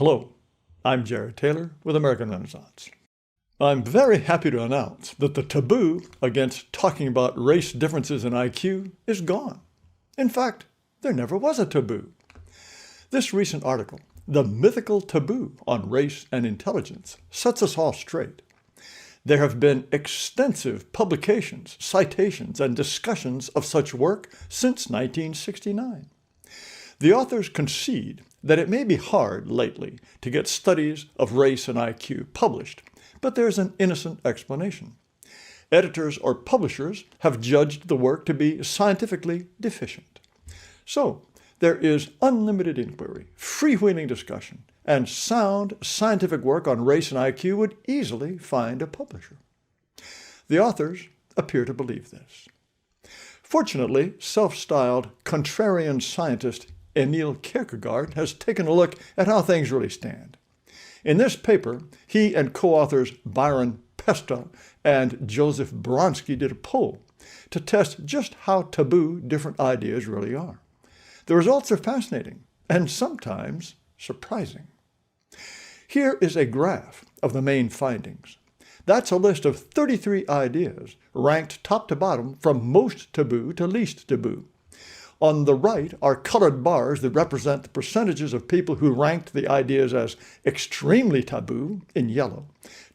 Hello, I'm Jared Taylor with American Renaissance. I'm very happy to announce that the taboo against talking about race differences in IQ is gone. In fact, there never was a taboo. This recent article, The Mythical Taboo on Race and Intelligence, sets us all straight. There have been extensive publications, citations, and discussions of such work since 1969. The authors concede that it may be hard lately to get studies of race and IQ published, but there's an innocent explanation. Editors or publishers have judged the work to be scientifically deficient. So, there is unlimited inquiry, freewheeling discussion, and sound scientific work on race and IQ would easily find a publisher. The authors appear to believe this. Fortunately, self-styled contrarian scientist Emil Kierkegaard has taken a look at how things really stand. In this paper, he and co-authors Byron Pesta and Joseph Bronsky did a poll to test just how taboo different ideas really are. The results are fascinating and sometimes surprising. Here is a graph of the main findings. That's a list of 33 ideas ranked top to bottom from most taboo to least taboo. On the right are colored bars that represent the percentages of people who ranked the ideas as extremely taboo in yellow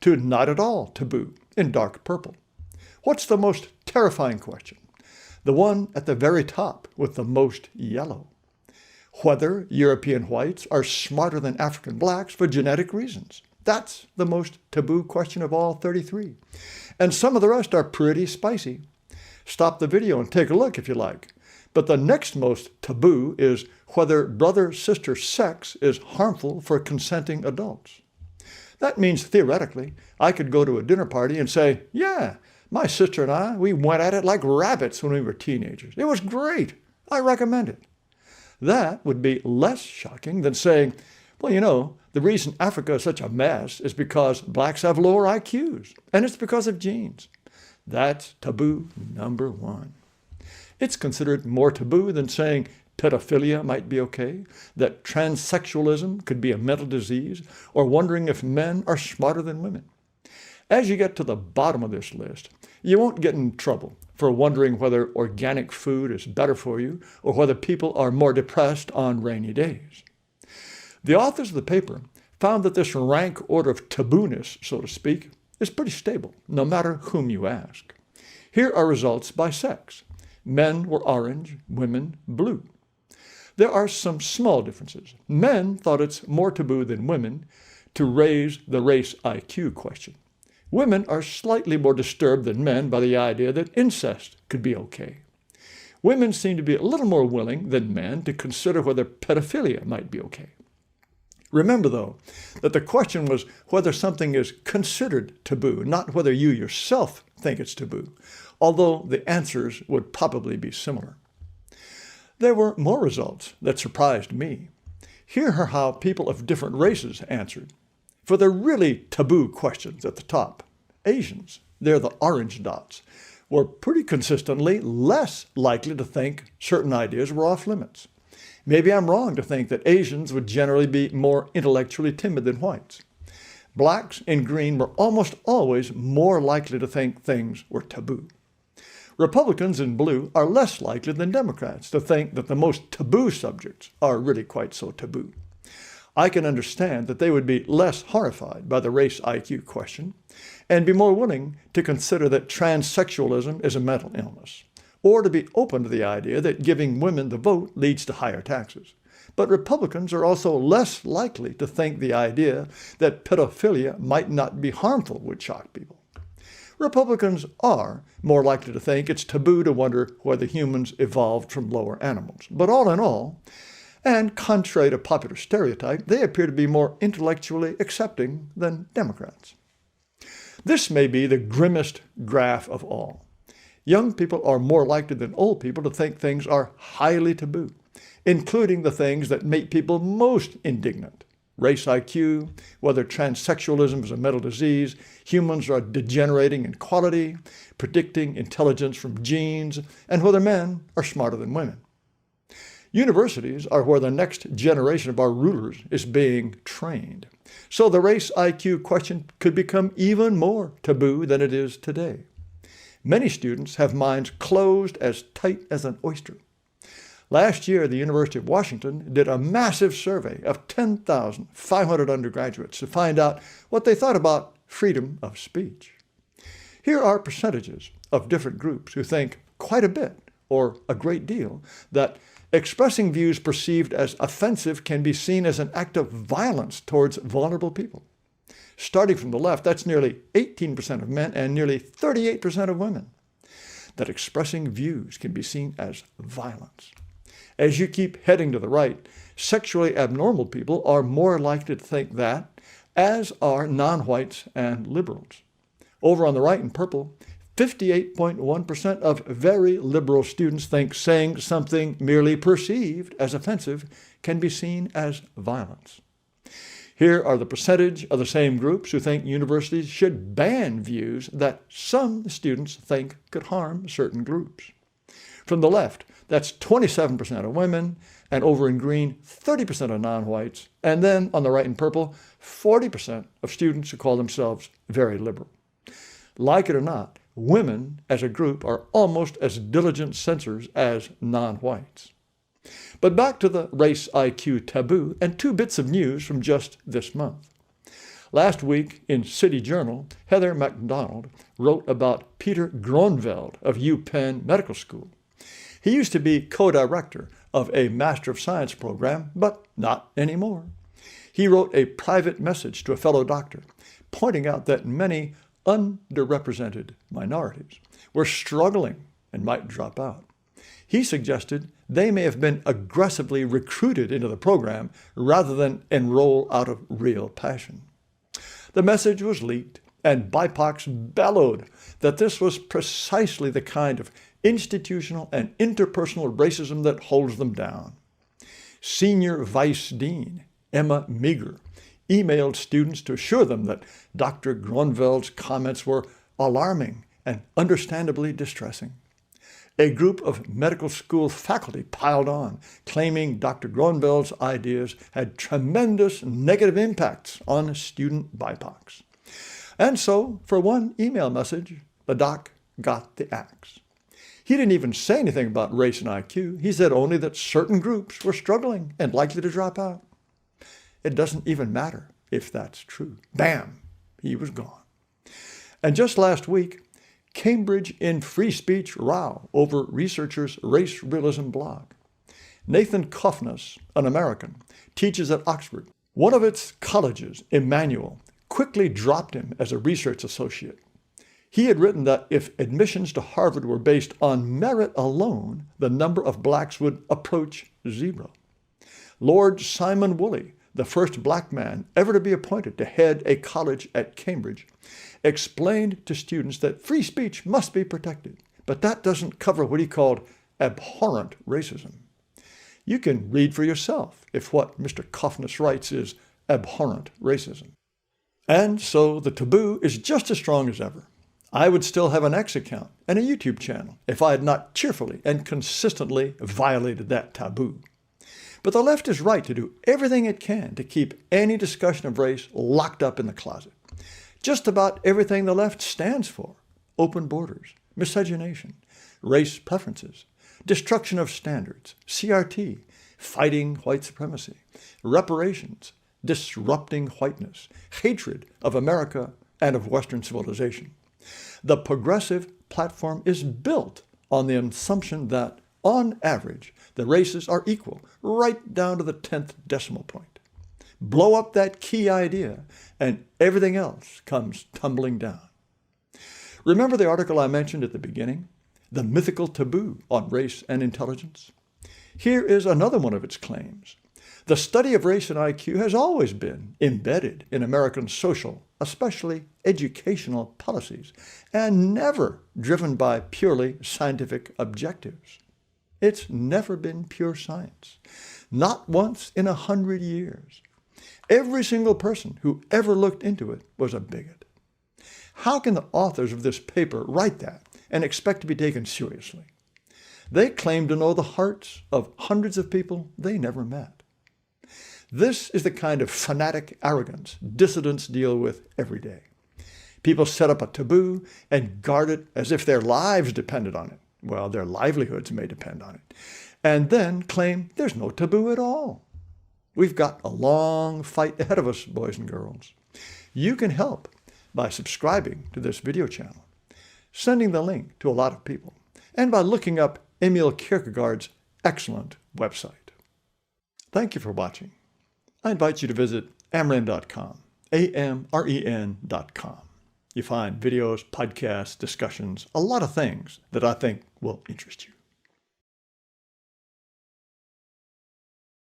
to not at all taboo in dark purple. What's the most terrifying question? The one at the very top with the most yellow. Whether European whites are smarter than African blacks for genetic reasons. That's the most taboo question of all 33. And some of the rest are pretty spicy. Stop the video and take a look if you like. But the next most taboo is whether brother-sister sex is harmful for consenting adults. That means theoretically, I could go to a dinner party and say, yeah, my sister and I, we went at it like rabbits when we were teenagers. It was great. I recommend it. That would be less shocking than saying, well, you know, the reason Africa is such a mess is because blacks have lower IQs, and it's because of genes. That's taboo number one. It's considered more taboo than saying pedophilia might be okay, that transsexualism could be a mental disease, or wondering if men are smarter than women. As you get to the bottom of this list, you won't get in trouble for wondering whether organic food is better for you or whether people are more depressed on rainy days. The authors of the paper found that this rank order of tabooness, so to speak, is pretty stable, no matter whom you ask. Here are results by sex. Men were orange, women blue. There are some small differences. Men thought it's more taboo than women to raise the race IQ question. Women are slightly more disturbed than men by the idea that incest could be okay. Women seem to be a little more willing than men to consider whether pedophilia might be okay. Remember, though, that the question was whether something is considered taboo, not whether you yourself think it's taboo, although the answers would probably be similar. There were more results that surprised me. Here are how people of different races answered. For the really taboo questions at the top, Asians, they're the orange dots, were pretty consistently less likely to think certain ideas were off limits. Maybe I'm wrong to think that Asians would generally be more intellectually timid than whites. Blacks in green were almost always more likely to think things were taboo. Republicans in blue are less likely than Democrats to think that the most taboo subjects are really quite so taboo. I can understand that they would be less horrified by the race IQ question and be more willing to consider that transsexualism is a mental illness, or to be open to the idea that giving women the vote leads to higher taxes. But Republicans are also less likely to think the idea that pedophilia might not be harmful would shock people. Republicans are more likely to think it's taboo to wonder whether humans evolved from lower animals. But all in all, and contrary to popular stereotype, they appear to be more intellectually accepting than Democrats. This may be the grimmest graph of all. Young people are more likely than old people to think things are highly taboo, including the things that make people most indignant. Race IQ, whether transsexualism is a mental disease, humans are degenerating in quality, predicting intelligence from genes, and whether men are smarter than women. Universities are where the next generation of our rulers is being trained. So the race IQ question could become even more taboo than it is today. Many students have minds closed as tight as an oyster. Last year, the University of Washington did a massive survey of 10,500 undergraduates to find out what they thought about freedom of speech. Here are percentages of different groups who think quite a bit, or a great deal, that expressing views perceived as offensive can be seen as an act of violence towards vulnerable people. Starting from the left, that's nearly 18% of men and nearly 38% of women. That expressing views can be seen as violence. As you keep heading to the right, sexually abnormal people are more likely to think that, as are non-whites and liberals. Over on the right in purple, 58.1% of very liberal students think saying something merely perceived as offensive can be seen as violence. Here are the percentage of the same groups who think universities should ban views that some students think could harm certain groups. From the left, that's 27% of women, and over in green, 30% of non-whites, and then on the right in purple, 40% of students who call themselves very liberal. Like it or not, women as a group are almost as diligent censors as non-whites. But back to the race IQ taboo and two bits of news from just this month. Last week in City Journal, Heather MacDonald wrote about Peter Gronveld of UPenn Medical School. He used to be co-director of a Master of Science program, but not anymore. He wrote a private message to a fellow doctor, pointing out that many underrepresented minorities were struggling and might drop out. He suggested they may have been aggressively recruited into the program rather than enroll out of real passion. The message was leaked, and BIPOCs bellowed that this was precisely the kind of institutional and interpersonal racism that holds them down. Senior Vice Dean Emma Meager emailed students to assure them that Dr. Gronveld's comments were alarming and understandably distressing. A group of medical school faculty piled on, claiming Dr. Gronveld's ideas had tremendous negative impacts on student BIPOCs. And so, for one email message, the doc got the axe. He didn't even say anything about race and IQ. He said only that certain groups were struggling and likely to drop out. It doesn't even matter if that's true. Bam! He was gone. And just last week, Cambridge in free speech row over researchers' race realism blog. Nathan Kofnas, an American, teaches at Oxford. One of its colleges, Emmanuel, quickly dropped him as a research associate. He had written that if admissions to Harvard were based on merit alone, the number of blacks would approach zero. Lord Simon Woolley, the first black man ever to be appointed to head a college at Cambridge, explained to students that free speech must be protected, but that doesn't cover what he called abhorrent racism. You can read for yourself if what Mr. Kofnas writes is abhorrent racism. And so the taboo is just as strong as ever. I would still have an X account and a YouTube channel if I had not cheerfully and consistently violated that taboo. But the left is right to do everything it can to keep any discussion of race locked up in the closet. Just about everything the left stands for: open borders, miscegenation, race preferences, destruction of standards, CRT, fighting white supremacy, reparations, disrupting whiteness, hatred of America and of Western civilization. The progressive platform is built on the assumption that, on average, the races are equal, right down to the 10th decimal point. Blow up that key idea, and everything else comes tumbling down. Remember the article I mentioned at the beginning? The mythical taboo on race and intelligence? Here is another one of its claims. The study of race and IQ has always been embedded in American social, especially educational policies, and never driven by purely scientific objectives. It's never been pure science, not once in 100 years. Every single person who ever looked into it was a bigot. How can the authors of this paper write that and expect to be taken seriously? They claim to know the hearts of hundreds of people they never met. This is the kind of fanatic arrogance dissidents deal with every day. People set up a taboo and guard it as if their lives depended on it. Well, their livelihoods may depend on it. And then claim there's no taboo at all. We've got a long fight ahead of us, boys and girls. You can help by subscribing to this video channel, sending the link to a lot of people, and by looking up Emil Kierkegaard's excellent website. Thank you for watching. I invite you to visit amren.com, amren.com. You find videos, podcasts, discussions, a lot of things that I think will interest you.